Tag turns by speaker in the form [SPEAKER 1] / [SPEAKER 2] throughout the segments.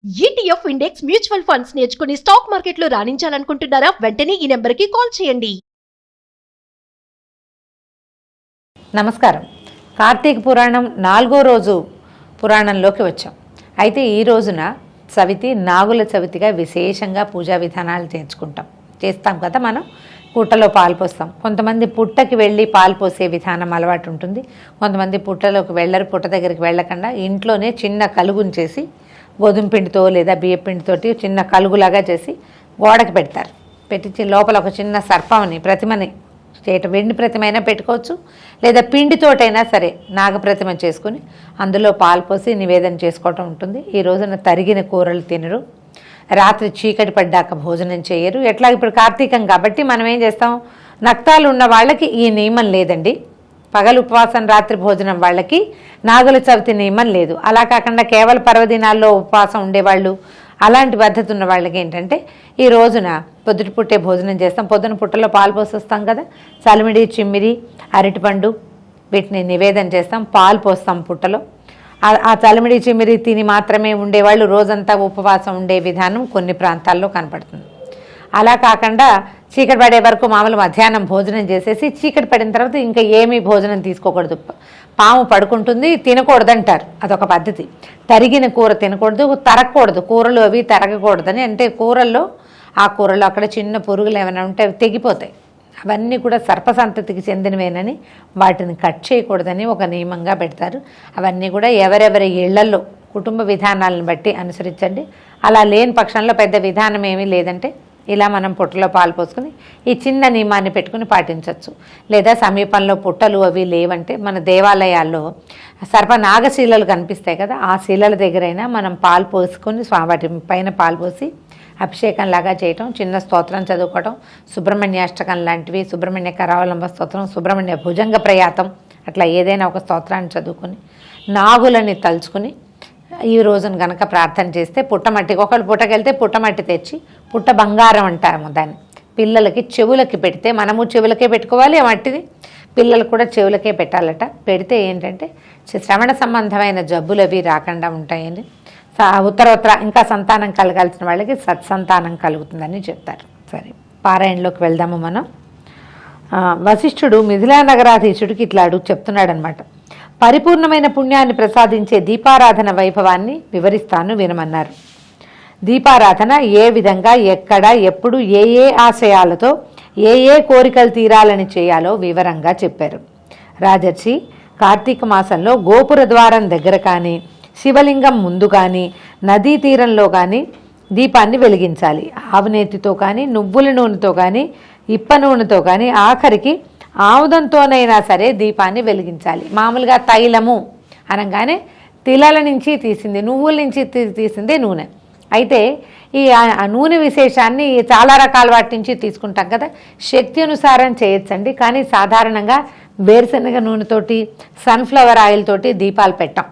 [SPEAKER 1] ETF index mutual funds నేర్చుకుని stock మార్కెట్లో రాణించాలనుకుంటున్నారా? వెంటనే ఈ నెంబర్కి కాల్ చేయండి.
[SPEAKER 2] నమస్కారం. కార్తీక పురాణం 4వ రోజు పురాణంలోకి వచ్చాం. అయితే ఈ రోజున చవితి నాగుల చవితిగా విశేషంగా పూజా విధానాలు చేస్తాం కదా. మనం పుట్టలో పాలు పోస్తాం. కొంతమంది పుట్టకి వెళ్ళి పాలు పోసే విధానం అలవాటు ఉంటుంది. కొంతమంది పుట్టలోకి వెళ్ళరు. పుట్ట దగ్గరికి వెళ్ళకుండా ఇంట్లోనే చిన్న కలుగుని చేసి గోధుమ పిండితో లేదా బియ్య పిండితోటి చిన్న కలుగులాగా చేసి గోడకి పెడతారు. పెట్టి లోపల ఒక చిన్న సర్పంని ప్రతిమని వెండి ప్రతిమ అయినా పెట్టుకోవచ్చు, లేదా పిండితోటైనా సరే నాగప్రతిమ చేసుకుని అందులో పాలు పోసి నివేదన చేసుకోవటం ఉంటుంది. ఈ రోజున తరిగిన కూరలు తినరు. రాత్రి చీకటి పడ్డాక భోజనం చేయరు. ఎట్లా ఇప్పుడు కార్తీకం కాబట్టి మనం ఏం చేస్తాం, నక్తాలు ఉన్న వాళ్ళకి ఈ నియమం లేదండి. పగలు ఉపవాసం రాత్రి భోజనం వాళ్ళకి నాగుల చవితి నియమం లేదు. అలా కాకుండా కేవలం పర్వదినాల్లో ఉపవాసం ఉండేవాళ్ళు, అలాంటి పద్ధతి ఉన్న వాళ్ళకి ఏంటంటే ఈ రోజున పొద్దుటి పుట్టే భోజనం చేస్తాం. పొద్దున పుట్టలో పాలు పోసొస్తాం కదా, చలిమిడి చిమ్మిరి అరటిపండు వీటిని నివేదన చేస్తాం. పాలు పోస్తాం పుట్టలో. ఆ చలిమిడి చిమ్మిరి తిని మాత్రమే ఉండేవాళ్ళు రోజంతా ఉపవాసం ఉండే విధానం కొన్ని ప్రాంతాల్లో కనపడుతుంది. అలా కాకుండా చీకటి పడే వరకు మామూలు మధ్యాహ్నం భోజనం చేసేసి చీకటి పడిన తర్వాత ఇంకా ఏమీ భోజనం తీసుకోకూడదు. పాము పడుకుంటుంది, తినకూడదంటారు. అదొక పద్ధతి. తరిగిన కూర తినకూడదు, తరగకూడదు, కూరలు అవి తరగకూడదని. అంటే కూరల్లో ఆ కూరలో అక్కడ చిన్న పురుగులు ఏమైనా ఉంటే అవి తెగిపోతాయి. అవన్నీ కూడా సర్పసంతతికి చెందినవేనని వాటిని కట్ చేయకూడదని ఒక నియమంగా పెడతారు. అవన్నీ కూడా ఎవరెవరి ఇళ్లలో కుటుంబ విధానాలను బట్టి అనుసరించండి. అలా లేని పక్షంలో పెద్ద విధానం ఏమీ లేదంటే ఇలా మనం పుట్టలో పాలు పోసుకుని ఈ చిన్న నియమాన్ని పెట్టుకుని పాటించవచ్చు. లేదా సమీపంలో పుట్టలు అవి లేవంటే మన దేవాలయాల్లో సర్పనాగశీలలు కనిపిస్తాయి కదా, ఆ శీలల దగ్గరైనా మనం పాలు పోసుకొని వాటి పైన పాలు పోసి అభిషేకంలాగా చేయటం, చిన్న స్తోత్రం చదువుకోవటం, సుబ్రహ్మణ్యాష్టకం లాంటివి, సుబ్రహ్మణ్య కరావలంబ స్తోత్రం, సుబ్రహ్మణ్య భుజంగ ప్రయాతం, అట్లా ఏదైనా ఒక స్తోత్రాన్ని చదువుకొని నాగులని తలుచుకుని ఈ రోజున కనుక ప్రార్థన చేస్తే పుట్టమట్టి, ఒకళ్ళు పుట్టకెళ్తే పుట్టమట్టి తెచ్చి పుట్ట బంగారం అంటాము దాన్ని, పిల్లలకి చెవులకి పెడితే, మనము చెవులకే పెట్టుకోవాలి ఆ మట్టిది, పిల్లలు కూడా చెవులకే పెట్టాలట. పెడితే ఏంటంటే శ్రవణ సంబంధమైన జబ్బులు అవి రాకుండా ఉంటాయని, ఉత్తరోత్తర ఇంకా సంతానం కలగాల్సిన వాళ్ళకి సత్సంతానం కలుగుతుందని చెప్తారు. సరే, పారాయణలోకి వెళ్దాము మనం. వశిష్ఠుడు మిథిలా నగరాధీశుడికి ఇట్లా చెప్తున్నాడు అనమాట. పరిపూర్ణమైన పుణ్యాన్ని ప్రసాదించే దీపారాధన వైభవాన్ని వివరిస్తాను వినమన్నారు. దీపారాధన ఏ విధంగా, ఎక్కడ, ఎప్పుడు, ఏ ఆశయాలతో, ఏ కోరికలు తీరాలని చేయాలో వివరంగా చెప్పారు. రాజర్షి, కార్తీక మాసంలో గోపుర ద్వారం దగ్గర కానీ, శివలింగం ముందు కానీ, నదీ తీరంలో కానీ దీపాన్ని వెలిగించాలి. ఆవునేతితో కానీ, నువ్వుల నూనెతో కానీ, ఇప్ప నూనెతో కానీ, ఆఖరికి ఆముదంతోనైనా సరే దీపాన్ని వెలిగించాలి. మామూలుగా తైలము అనగానే తిలల నుంచి తీసింది, నువ్వుల నుంచి తీసిందే నూనె. అయితే ఈ నూనె విశేషాన్ని చాలా రకాల వాటి నుంచి తీసుకుంటాం కదా, శక్తి అనుసారం చేయొచ్చండి. కానీ సాధారణంగా వేరుశనగ నూనెతోటి, సన్ఫ్లవర్ ఆయిల్ తోటి దీపాలు పెట్టాం,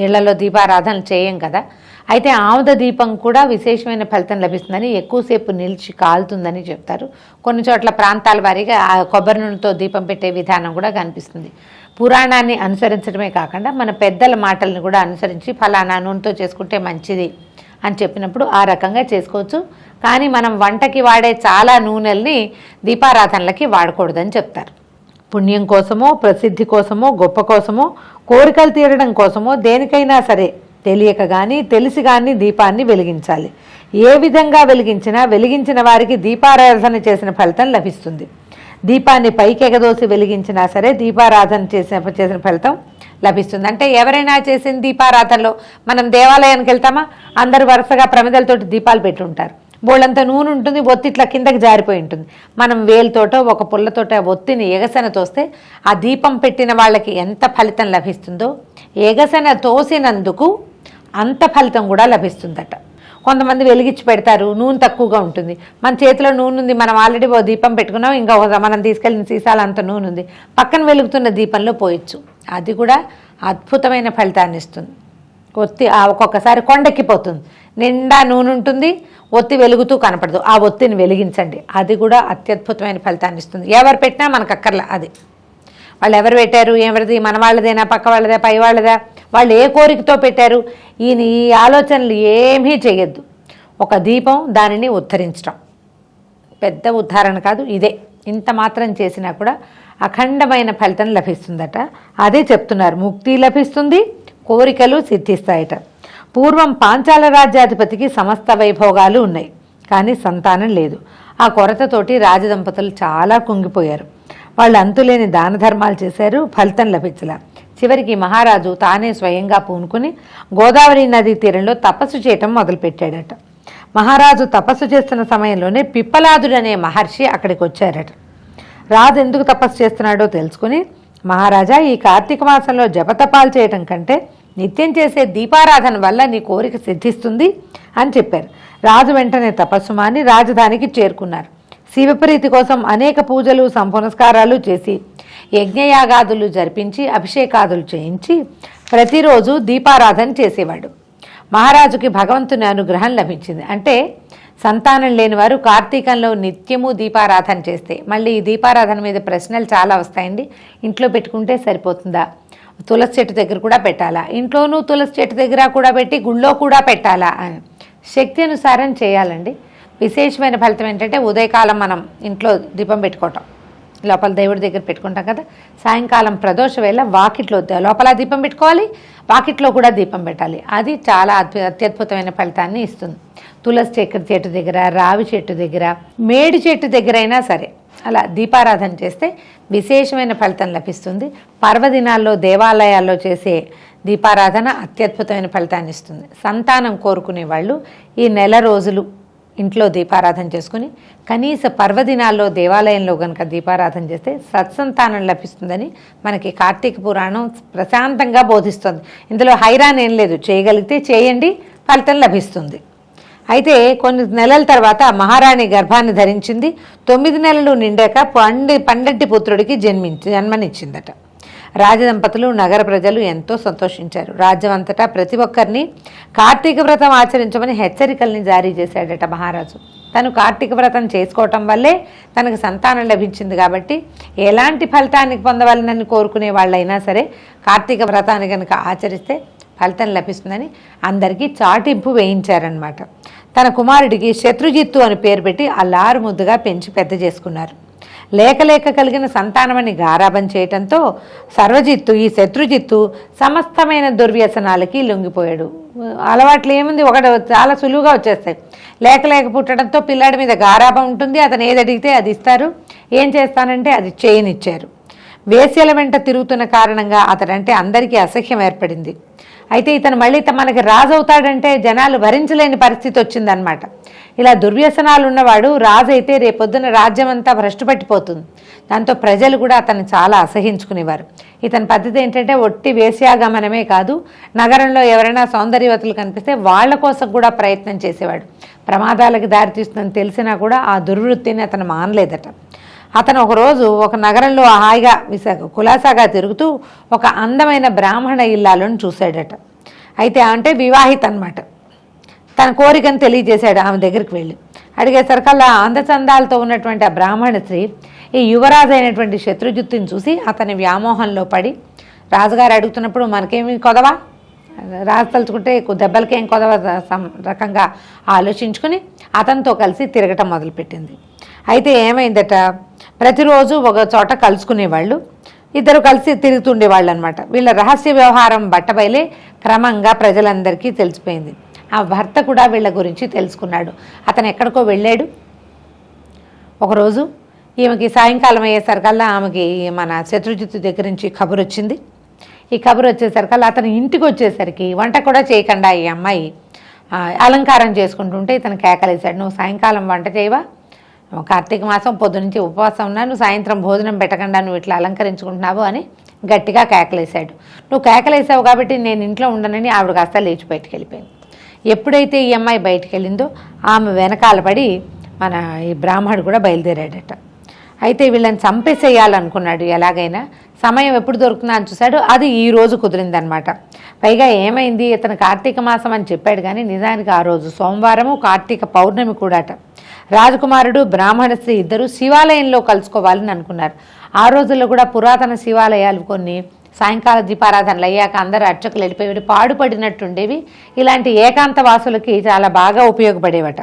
[SPEAKER 2] ఇళ్లలో దీపారాధనలు చేయం కదా. అయితే ఆముద దీపం కూడా విశేషమైన ఫలితం లభిస్తుందని, ఎక్కువసేపు నిలిచి కాలుతుందని చెప్తారు. కొన్ని చోట్ల ప్రాంతాల వారీగా కొబ్బరి నూనెతో దీపం పెట్టే విధానం కూడా కనిపిస్తుంది. పురాణాన్ని అనుసరించడమే కాకుండా మన పెద్దల మాటలను కూడా అనుసరించి ఫలానా నూనెతో చేసుకుంటే మంచిది అని చెప్పినప్పుడు ఆ రకంగా చేసుకోవచ్చు. కానీ మనం వంటకి వాడే చాలా నూనెల్ని దీపారాధనలకి వాడకూడదని చెప్తారు. పుణ్యం కోసమో, ప్రసిద్ధి కోసమో, గొప్ప కోసమో, కోరికలు తీరడం కోసమో, దేనికైనా సరే తెలియక కానీ తెలిసి కానీ దీపాన్ని వెలిగించాలి. ఏ విధంగా వెలిగించినా వెలిగించిన వారికి దీపారాధన చేసిన ఫలితం లభిస్తుంది. దీపాన్ని పైకి ఎగదోసి వెలిగించినా సరే దీపారాధన చేసిన ఫలితం లభిస్తుంది. అంటే ఎవరైనా చేసిన దీపారాధనలో మనం దేవాలయానికి వెళ్తామా, అందరూ వరుసగా ప్రమిదలతోటి దీపాలు పెట్టి ఉంటారు. బోళ్ళంత నూనె ఉంటుంది, ఒత్తి ఇట్లా కిందకి జారిపోయి ఉంటుంది. మనం వేలుతోటో ఒక పుల్లతోటో ఒత్తిని ఎగసన తోస్తే ఆ దీపం పెట్టిన వాళ్ళకి ఎంత ఫలితం లభిస్తుందో, ఎగసన తోసినందుకు అంత ఫలితం కూడా లభిస్తుందట. కొంతమంది వెలిగించి పెడతారు, నూనె తక్కువగా ఉంటుంది. మన చేతిలో నూనె ఉంది, మనం ఆల్రెడీ ఓ దీపం పెట్టుకున్నాం, ఇంకా మనం తీసుకెళ్ళిన సీసాలు అంత నూనె ఉంది, పక్కన వెలుగుతున్న దీపంలో పోయొచ్చు. అది కూడా అద్భుతమైన ఫలితాన్ని ఇస్తుంది. ఒత్తి ఒక్కొక్కసారి కొండెక్కిపోతుంది, నిండా నూనె ఉంటుంది, ఒత్తి వెలుగుతూ కనపడదు. ఆ ఒత్తిని వెలిగించండి, అది కూడా అత్యద్భుతమైన ఫలితాన్ని ఇస్తుంది. ఎవరు పెట్టినా మనకు అక్కర్లా. అది వాళ్ళు ఎవరు పెట్టారు, ఎవరిది, మన వాళ్ళదేనా, పక్క వాళ్ళదా, పై వాళ్ళదా, వాళ్ళు ఏ కోరికతో పెట్టారు, ఈయన ఈ ఆలోచనలు ఏమీ చేయొద్దు. ఒక దీపం, దానిని ఉద్ధరించడం, పెద్ద ఉద్ధారణ కాదు ఇదే. ఇంత మాత్రం చేసినా కూడా అఖండమైన ఫలితం లభిస్తుందట. అదే చెప్తున్నారు, ముక్తి లభిస్తుంది, కోరికలు సిద్ధిస్తాయట. పూర్వం పాంచాల రాజ్యాధిపతికి సమస్త వైభోగాలు ఉన్నాయి, కానీ సంతానం లేదు. ఆ కొరతతోటి రాజదంపతులు చాలా కుంగిపోయారు. వాళ్ళు అంతులేని దాన ధర్మాలు చేశారు, ఫలితం లభించలా. చివరికి మహారాజు తానే స్వయంగా పూనుకుని గోదావరి నదీ తీరంలో తపస్సు చేయటం మొదలుపెట్టాడట. మహారాజు తపస్సు చేస్తున్న సమయంలోనే పిప్పలాదుడు అనే మహర్షి అక్కడికి వచ్చారట. రాజు ఎందుకు తపస్సు చేస్తున్నాడో తెలుసుకుని, మహారాజా, ఈ కార్తీక మాసంలో జపతపాలు చేయటం కంటే నిత్యం చేసే దీపారాధన వల్ల నీ కోరిక సిద్ధిస్తుంది అని చెప్పారు. రాజు వెంటనే తపస్సు మాని రాజధానికి చేరుకున్నారు. శివప్రీతి కోసం అనేక పూజలు సంపునస్కారాలు చేసి యజ్ఞయాగాదులు జరిపించి అభిషేకాదులు చేయించి ప్రతిరోజు దీపారాధన చేసేవాడు. మహారాజుకి భగవంతుని అనుగ్రహం లభించింది. అంటే సంతానం లేని వారు కార్తీకంలో నిత్యము దీపారాధన చేస్తే, మళ్ళీ ఈ దీపారాధన మీద ప్రశ్నలు చాలా వస్తాయండి. ఇంట్లో పెట్టుకుంటే సరిపోతుందా, తులసి చెట్టు దగ్గర కూడా పెట్టాలా, ఇంట్లోనూ తులసి చెట్టు దగ్గర కూడా పెట్టి గుళ్ళో కూడా పెట్టాలా అని శక్తి అనుసారం చేయాలండి. విశేషమైన ఫలితం ఏంటంటే ఉదయకాలం మనం ఇంట్లో దీపం పెట్టుకోవటం, లోపల దేవుడి దగ్గర పెట్టుకుంటాం కదా, సాయంకాలం ప్రదోష వేళ వాకిట్లో లోపల దీపం పెట్టుకోవాలి, వాకిట్లో కూడా దీపం పెట్టాలి. అది చాలా అత్యద్భుతమైన ఫలితాన్ని ఇస్తుంది. తులసి చెట్టు దగ్గర, రావి చెట్టు దగ్గర, మేడి చెట్టు దగ్గర అయినా సరే అలా దీపారాధన చేస్తే విశేషమైన ఫలితం లభిస్తుంది. పర్వదినాల్లో దేవాలయాల్లో చేసే దీపారాధన అత్యద్భుతమైన ఫలితాన్ని ఇస్తుంది. సంతానం కోరుకునే వాళ్ళు ఈ నెల రోజులు ఇంట్లో దీపారాధన చేసుకుని కనీస పర్వదినాల్లో దేవాలయంలో కనుక దీపారాధన చేస్తే సత్సంతానం లభిస్తుందని మనకి కార్తీక పురాణం ప్రశాంతంగా బోధిస్తుంది. ఇందులో హైరాన్ ఏం లేదు, చేయగలిగితే చేయండి, ఫలితం లభిస్తుంది. అయితే కొన్ని నెలల తర్వాత మహారాణి గర్భాన్ని ధరించింది. 9 నెలలు నిండాక పండంటి పుత్రుడికి జన్మనిచ్చిందట. రాజదంపతులు నగర ప్రజలు ఎంతో సంతోషించారు. రాజ్యం అంతటా ప్రతి ఒక్కరిని కార్తీక వ్రతం ఆచరించమని హెచ్చరికల్ని జారీ చేశాడట మహారాజు. తను కార్తీక వ్రతం చేసుకోవటం వల్లే తనకు సంతానం లభించింది కాబట్టి ఎలాంటి ఫలితాన్ని పొందవాలని కోరుకునే వాళ్ళైనా సరే కార్తీక వ్రతాన్ని కనుక ఆచరిస్తే ఫలితం లభిస్తుందని అందరికీ చాటింపు వేయించారనమాట. తన కుమారుడికి శత్రుజిత్తు అని పేరు పెట్టి అల్లారు ముద్దుగా పెంచి పెద్ద చేసుకున్నారు. లేక కలిగిన సంతానమని గారాబం చేయటంతో ఈ శత్రుజిత్తు సమస్తమైన దుర్వ్యసనాలకి లొంగిపోయాడు. అలవాట్లు ఏముంది, ఒకటి చాలా సులువుగా వచ్చేస్తాయి. లేక పుట్టడంతో పిల్లాడి మీద గారాబం ఉంటుంది, అతను ఏది అడిగితే అది ఇస్తారు, ఏం చేస్తానంటే అది చేయనిచ్చారు. వేశ్యల వెంట తిరుగుతున్న కారణంగా అతడంటే అందరికీ అసహ్యం ఏర్పడింది. అయితే ఇతను మళ్ళీ మనకి రాజు అవుతాడంటే జనాలు భరించలేని పరిస్థితి వచ్చిందనమాట. ఇలా దుర్వ్యసనాలు ఉన్నవాడు రాజు అయితే రేపొద్దున రాజ్యం అంతా భ్రష్టుపట్టిపోతుంది. దాంతో ప్రజలు కూడా అతన్ని చాలా అసహించుకునేవారు. ఇతని పద్ధతి ఏంటంటే ఒట్టి వేశ్యాగమనమే కాదు, నగరంలో ఎవరైనా సౌందర్యవతులు కనిపిస్తే వాళ్ళ కోసం కూడా ప్రయత్నం చేసేవాడు. ప్రమాదాలకు దారితీస్తుందని తెలిసినా కూడా ఆ దుర్వృత్తిని అతను మానలేదట. అతను ఒకరోజు ఒక నగరంలో హాయిగా కులాసాగా తిరుగుతూ ఒక అందమైన బ్రాహ్మణ ఇల్లాలను చూశాడట. అయితే అంటే వివాహిత అనమాట. తన కోరికను తెలియజేశాడు. ఆమె దగ్గరికి వెళ్ళి అడిగేసరికల్లా అందచందాలతో ఉన్నటువంటి ఆ బ్రాహ్మణ స్త్రీ ఈ యువరాజు అయినటువంటి శత్రుజిత్తుని చూసి అతని వ్యామోహంలో పడి, రాజుగారు అడుగుతున్నప్పుడు మనకేమి కొదవా, రాజు తలుచుకుంటే దెబ్బలకేం కొదవ రకంగా ఆలోచించుకుని అతనితో కలిసి తిరగటం మొదలుపెట్టింది. అయితే ఏమైందట, ప్రతిరోజు ఒక చోట కలుసుకునేవాళ్ళు, ఇద్దరు కలిసి తిరుగుతుండేవాళ్ళు అనమాట. వీళ్ళ రహస్య వ్యవహారం బట్టబయలే క్రమంగా ప్రజలందరికీ తెలిసిపోయింది. ఆ భర్త కూడా వీళ్ళ గురించి తెలుసుకున్నాడు. అతను ఎక్కడికో వెళ్ళాడు. ఒకరోజు ఈమెకి సాయంకాలం అయ్యేసరికల్లా ఆమెకి మన శత్రుజిత్తు దగ్గర నుంచి కబురు వచ్చింది. ఈ కబురు వచ్చేసరికల్లా అతను ఇంటికి వచ్చేసరికి వంట కూడా చేయకుండా ఈ అమ్మాయి అలంకారం చేసుకుంటుంటే ఇతను కేకలేశాడు, నువ్వు సాయంకాలం వంట చేయవా, కార్తీక మాసం పొద్దునుంచి ఉపవాసం ఉన్నా, నువ్వు సాయంత్రం భోజనం పెట్టకుండా నువ్వు ఇట్లా అలంకరించుకుంటున్నావు అని గట్టిగా కేకలేశాడు. నువ్వు కేకలేసావు కాబట్టి నేను ఇంట్లో ఉండనని ఆవిడ కాస్త లేచి బయటికి వెళ్ళిపోయింది. ఎప్పుడైతే ఈ అమ్మాయి బయటికి వెళ్ళిందో ఆమె వెనకాల పడి మన ఈ బ్రాహ్మణుడు కూడా బయలుదేరాడట. అయితే వీళ్ళని చంపేసేయాలనుకున్నాడు. ఎలాగైనా సమయం ఎప్పుడు దొరుకుతుందా అని చూశాడు. అది ఈ రోజు కుదిరిందనమాట. పైగా ఏమైంది, ఇతను కార్తీక మాసం అని చెప్పాడు కానీ నిజానికి ఆ రోజు సోమవారము కార్తీక పౌర్ణమి కూడాట. రాజకుమారుడు బ్రాహ్మణ స్త్రీ ఇద్దరు శివాలయంలో కలుసుకోవాలని అనుకున్నారు. ఆ రోజుల్లో కూడా పురాతన శివాలయాలు కొన్ని సాయంకాల దీపారాధనలు అయ్యాక అందరూ అర్చకులు వెళ్ళిపోయి పాడుపడినట్టుండేవి. ఇలాంటి ఏకాంత వాసులకి చాలా బాగా ఉపయోగపడేవట.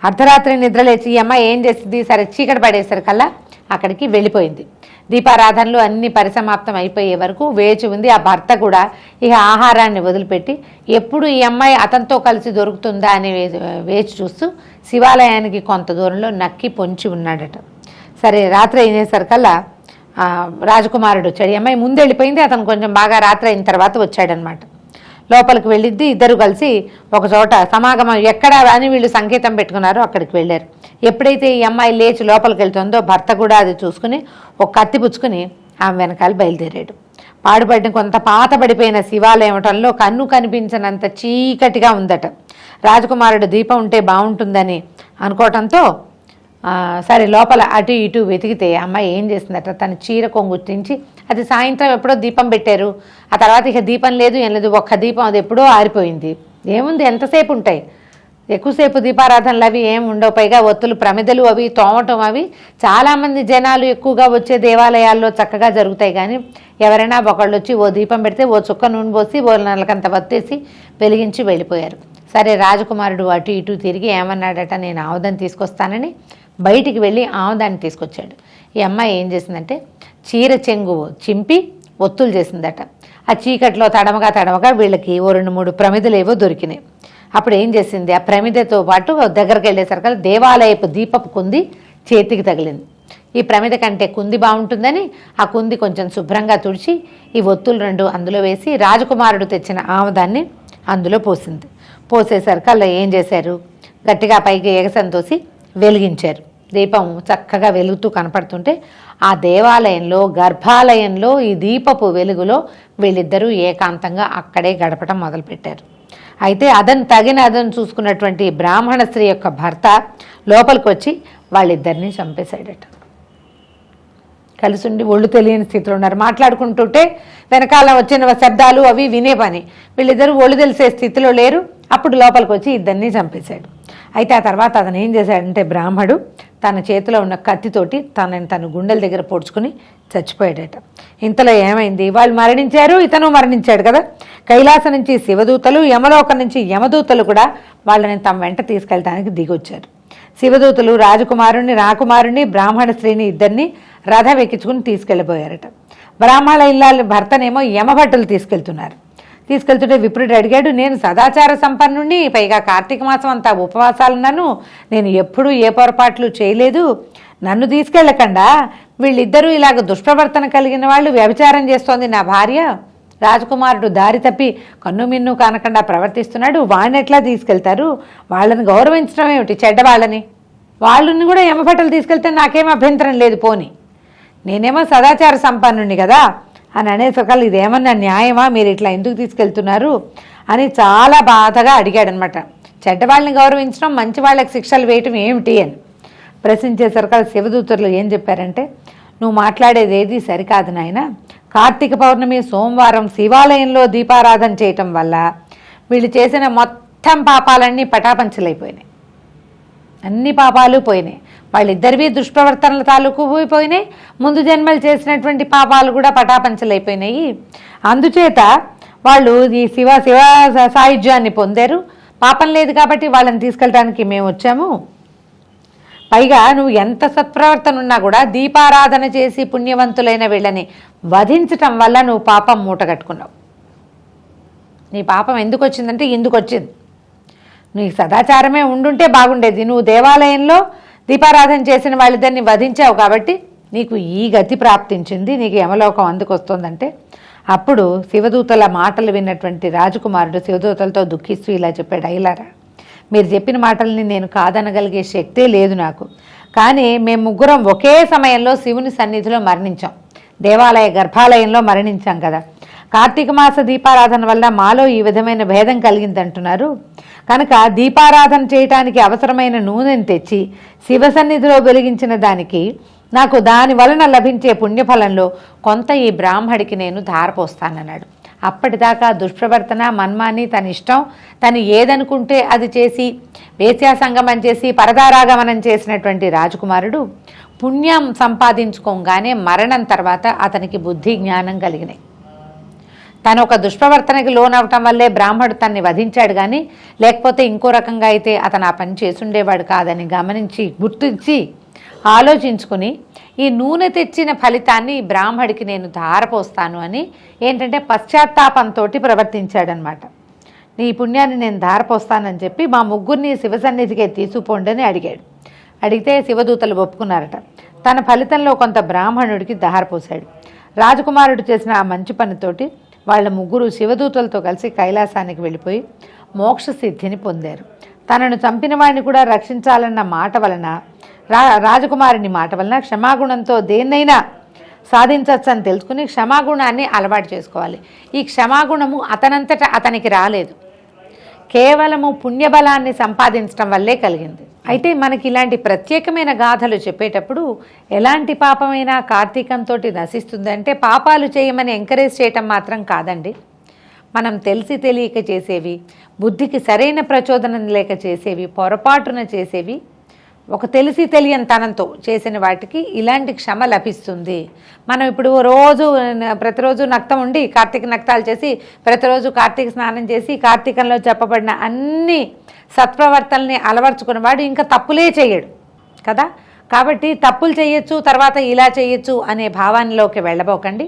[SPEAKER 2] అర్ధరాత్రి నిద్రలేచి ఈ అమ్మాయి ఏం చేసింది, సరే చీకటి పడేసరికల్లా అక్కడికి వెళ్ళిపోయింది. దీపారాధనలు అన్ని పరిసమాప్తం అయిపోయే వరకు వేచి ఉంది. ఆ భర్త కూడా ఇక ఆహారాన్ని వదిలిపెట్టి ఎప్పుడు ఈ అమ్మాయి అతనితో కలిసి దొరుకుతుందా అని వేచి చూస్తూ శివాలయానికి కొంత దూరంలో నక్కి పొంచి ఉన్నాడట. సరే రాత్రి అయినేసరికల్లా రాజకుమారుడు వచ్చాడు. ఈ అమ్మాయి ముందు వెళ్ళిపోయింది, అతను కొంచెం బాగా రాత్రి అయిన తర్వాత వచ్చాడనమాట. లోపలికి వెళ్ళిద్ది. ఇద్దరు కలిసి ఒక చోట సమాగమం ఎక్కడ అని వీళ్ళు సంకేతం పెట్టుకున్నారో అక్కడికి వెళ్ళారు. ఎప్పుడైతే ఈ అమ్మాయి లేచి లోపలికి వెళ్తుందో భర్త కూడా అది చూసుకుని ఒక కత్తి పుచ్చుకుని ఆమె వెనకాల బయలుదేరాడు. పాడుపడిన కొంత పాత పడిపోయిన శివాలయంలో కన్ను కనిపించినంత చీకటిగా ఉందట. రాజకుమారుడు దీపం ఉంటే బాగుంటుందని అనుకోవటంతో సరే లోపల అటు ఇటు వెతికితే అమ్మాయి ఏం చేసిందట, తన చీర కొంగు తించి, అది సాయంత్రం ఎప్పుడో దీపం పెట్టారు, ఆ తర్వాత ఇక దీపం లేదు ఏం లేదు, ఒక్క దీపం అది ఎప్పుడో ఆరిపోయింది. ఏముంది ఎంతసేపు ఉంటాయి, ఎక్కువసేపు దీపారాధనలు అవి ఏం ఉండవు. పైగా ఒత్తులు ప్రమిదలు అవి తోమటం అవి చాలామంది జనాలు ఎక్కువగా వచ్చే దేవాలయాల్లో చక్కగా జరుగుతాయి. కానీ ఎవరైనా ఒకళ్ళు వచ్చి ఓ దీపం పెడితే ఓ చుక్క నూనె పోసి ఓ నెలకంత వత్తేసి వెలిగించి వెళ్ళిపోయారు. సరే రాజకుమారుడు అటు ఇటు తిరిగి ఏమన్నాడట, నేను ఆముదాన్ని తీసుకొస్తానని బయటికి వెళ్ళి ఆముదాన్ని తీసుకొచ్చాడు. ఈ అమ్మాయి ఏం చేసిందంటే చీర చెంగు చింపి ఒత్తులు చేసిందట. ఆ చీకట్లో తడమగా వీళ్ళకి ఓ 2-3 ప్రమిదలు ఏవో దొరికినాయి. అప్పుడు ఏం చేసింది, ఆ ప్రమిదతో పాటు దగ్గరికి వెళ్ళేసరికి దేవాలయపు దీపపు కుంది చేతికి తగిలింది. ఈ ప్రమిద కంటే కుంది బాగుంటుందని ఆ కుంది కొంచెం శుభ్రంగా తుడిచి ఈ ఒత్తులు 2 అందులో వేసి రాజకుమారుడు తెచ్చిన ఆముదాన్ని అందులో పోసింది. పోసేసరికల్లా ఏం చేశారు, గట్టిగా పైకి ఎగసం తోసి వెలిగించారు. దీపం చక్కగా వెలుగుతూ కనపడుతుంటే ఆ దేవాలయంలో గర్భాలయంలో ఈ దీపపు వెలుగులో వీళ్ళిద్దరూ ఏకాంతంగా అక్కడే గడపటం మొదలుపెట్టారు. అయితే తగిన అదను చూసుకున్నటువంటి బ్రాహ్మణ స్త్రీ యొక్క భర్త లోపలికి వచ్చి వాళ్ళిద్దరినీ చంపేశాడట. కలిసి ఉండి ఒళ్ళు తెలియని స్థితిలో ఉన్నారు. మాట్లాడుకుంటుంటే వెనకాల వచ్చిన శబ్దాలు అవి వినే పని, వీళ్ళిద్దరూ ఒళ్ళు తెలిసే స్థితిలో లేరు. అప్పుడు లోపలికి వచ్చి ఇద్దరినీ చంపేశాడు. అయితే ఆ తర్వాత అతను ఏం చేశాడంటే బ్రాహ్మడు తన చేతిలో ఉన్న కత్తితోటి తను గుండెల దగ్గర పొడుచుకుని చచ్చిపోయాడట. ఇంతలో ఏమైంది, వాళ్ళు మరణించారు, ఇతను మరణించాడు కదా. కైలాసం నుంచి శివదూతలు, యమలోకం నుంచి యమదూతలు కూడా వాళ్ళని తమ వెంట తీసుకెళ్ళడానికి దిగొచ్చారు. శివదూతలు రాకుమారుణ్ణి బ్రాహ్మణ స్త్రీని ఇద్దరిని రథం ఎక్కించుకుని తీసుకెళ్ళిపోయారట. బ్రాహ్మణ ఇల్లాలి భర్తనేమో యమభట్టులు తీసుకెళ్తుంటే విప్రుడు అడిగాడు, నేను సదాచార సంపన్నుణ్ణి, పైగా కార్తీక మాసం అంతా ఉపవాసాలున్నాను, నేను ఎప్పుడూ ఏ పొరపాట్లు చేయలేదు, నన్ను తీసుకెళ్ళకుండా వీళ్ళిద్దరూ ఇలాగ దుష్ప్రవర్తన కలిగిన వాళ్ళు, వ్యభిచారం చేస్తోంది నా భార్య, రాజకుమారుడు దారి తప్పి కన్ను మిన్ను కానకుండా ప్రవర్తిస్తున్నాడు, వాడిని ఎట్లా తీసుకెళ్తారు, వాళ్ళని గౌరవించడం ఏమిటి, చెడ్డవాళ్ళని, వాళ్ళని కూడా యమభట్టలు తీసుకెళ్తే నాకేం అభ్యంతరం లేదు, పోని నేనేమో సదాచార సంపన్నుణ్ణి కదా అని అనేసరికల్లా ఇదేమన్నా న్యాయమా, మీరు ఇట్లా ఎందుకు తీసుకెళ్తున్నారు అని చాలా బాధగా అడిగాడనమాట. చెడ్డవాళ్ళని గౌరవించడం, మంచి వాళ్ళకి శిక్షలు వేయటం ఏమిటి అని ప్రశ్నించేసరికల్లా శివదూతరులు ఏం చెప్పారంటే, నువ్వు మాట్లాడేది ఏది సరికాదు నాయన, కార్తీక పౌర్ణమి సోమవారం శివాలయంలో దీపారాధన చేయటం వల్ల వీళ్ళు చేసిన మొత్తం పాపాలన్నీ పటాపంచలైపోయినాయి, అన్ని పాపాలు పోయినాయి, వాళ్ళిద్దరివి దుష్ప్రవర్తనల తాలూకు పోయినాయి, ముందు జన్మలు చేసినటువంటి పాపాలు కూడా పటాపంచలైపోయినాయి. అందుచేత వాళ్ళు ఈ శివ సాయుధ్యాన్ని పొందారు, పాపం లేదు కాబట్టి వాళ్ళని తీసుకెళ్ళడానికి మేము వచ్చాము. పైగా నువ్వు ఎంత సత్ప్రవర్తన ఉన్నా కూడా దీపారాధన చేసి పుణ్యవంతులైన వీళ్ళని వధించటం వల్ల నువ్వు పాపం మూటగట్టుకున్నావు. నీ పాపం ఎందుకు వచ్చిందంటే ఇందుకు వచ్చింది, నీ సదాచారమే ఉండుంటే బాగుండేది, నువ్వు దేవాలయంలో దీపారాధన చేసిన వాళ్ళిద్దరిని వధించావు కాబట్టి నీకు ఈ గతి ప్రాప్తించింది, నీకు యమలోకం అందుకొస్తుందంటే అప్పుడు శివదూతల మాటలు విన్నటువంటి రాజకుమారుడు శివదూతలతో దుఃఖిస్తూ ఇలా చెప్పాడు, అయ్యలారా మీరు చెప్పిన మాటల్ని నేను కాదనగలిగే శక్తే లేదు నాకు, కానీ మేము ముగ్గురం ఒకే సమయంలో శివుని సన్నిధిలో మరణించాం, దేవాలయ గర్భాలయంలో మరణించాం కదా. కార్తీక మాస దీపారాధన వల్ల మాలో ఈ విధమైన భేదం కలిగిందంటున్నారు కనుక దీపారాధన చేయటానికి అవసరమైన నూనెను తెచ్చి శివ సన్నిధిలో వెలిగించిన దానికి నాకు దాని వలన లభించే పుణ్యఫలంలో కొంత ఈ బ్రాహ్మడికి నేను ధారపోస్తానన్నాడు. అప్పటిదాకా దుష్ప్రవర్తన మన్మాని తన ఇష్టం, తను ఏదనుకుంటే అది చేసి వేశ్యాసంగమం చేసి పరదారాగమనం చేసినటువంటి రాజకుమారుడు పుణ్యం సంపాదించుకోగానే మరణం తర్వాత అతనికి బుద్ధి జ్ఞానం కలిగినాయి. తను ఒక దుష్ప్రవర్తనకి లోనవటం వల్లే బ్రాహ్మడు తన్ని వధించాడు, కానీ లేకపోతే ఇంకో రకంగా అయితే అతను ఆ పని చేసుండేవాడు కాదని గమనించి గుర్తించి ఆలోచించుకుని ఈ నూనె తెచ్చిన ఫలితాన్ని బ్రాహ్మడికి నేను ధారపోస్తాను అని ఏంటంటే పశ్చాత్తాపంతో ప్రవర్తించాడనమాట. నీ పుణ్యాన్ని నేను ధారపోస్తానని చెప్పి మా ముగ్గురిని శివసన్నిధికే తీసుకుపోండి అని అడిగాడు. అడిగితే శివదూతలు ఒప్పుకున్నారట. తన ఫలితంలో కొంత బ్రాహ్మణుడికి ధారపోశాడు. రాజకుమారుడు చేసిన ఆ మంచి పనితోటి వాళ్ళ ముగ్గురు శివదూతలతో కలిసి కైలాసానికి వెళ్ళిపోయి మోక్ష సిద్ధిని పొందారు. తనను చంపిన వాడిని కూడా రక్షించాలన్న మాట వలన రాజకుమారుని మాట వలన క్షమాగుణంతో దేన్నైనా సాధించవచ్చు అని తెలుసుకుని క్షమాగుణాన్ని అలవాటు చేసుకోవాలి. ఈ క్షమాగుణము అతనంతట అతనికి రాలేదు, కేవలము పుణ్యబలాన్ని సంపాదించడం వల్లే కలిగింది. అయితే మనకి ఇలాంటి ప్రత్యేకమైన గాథలు చెప్పేటప్పుడు ఎలాంటి పాపమైనా కార్తీకంతో నశిస్తుందంటే పాపాలు చేయమని ఎంకరేజ్ చేయటం మాత్రం కాదండి. మనం తెలిసి తెలియక చేసేవి, బుద్ధికి సరైన ప్రచోదనం లేక చేసేవి, పొరపాటున చేసేవి, ఒక తెలిసి తెలియని తనంతో చేసిన వాటికి ఇలాంటి క్షమ లభిస్తుంది. మనం ఇప్పుడు ప్రతిరోజు నక్తం ఉండి కార్తీక నక్తాలు చేసి ప్రతిరోజు కార్తీక స్నానం చేసి కార్తీకంలో చెప్పబడిన అన్ని సత్ప్రవర్తనల్ని అలవర్చుకున్నవాడు ఇంకా తప్పులే చేయడు కదా. కాబట్టి తప్పులు చేయొచ్చు, తర్వాత ఇలా చేయొచ్చు అనే భావానిలోకి వెళ్ళబోకండి.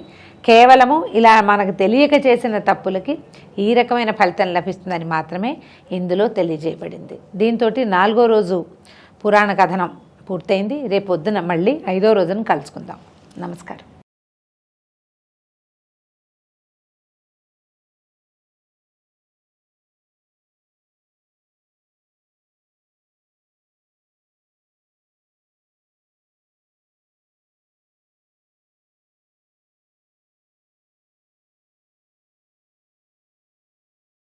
[SPEAKER 2] కేవలము ఇలా మనకు తెలియక చేసిన తప్పులకి ఈ రకమైన ఫలితం లభిస్తుందని మాత్రమే ఇందులో తెలియజేయబడింది. దీంతో 4వ రోజు పురాణ కథనం పూర్తయింది. రేపు పొద్దున మళ్ళీ 5వ రోజున కలుసుకుందాం. నమస్కారం.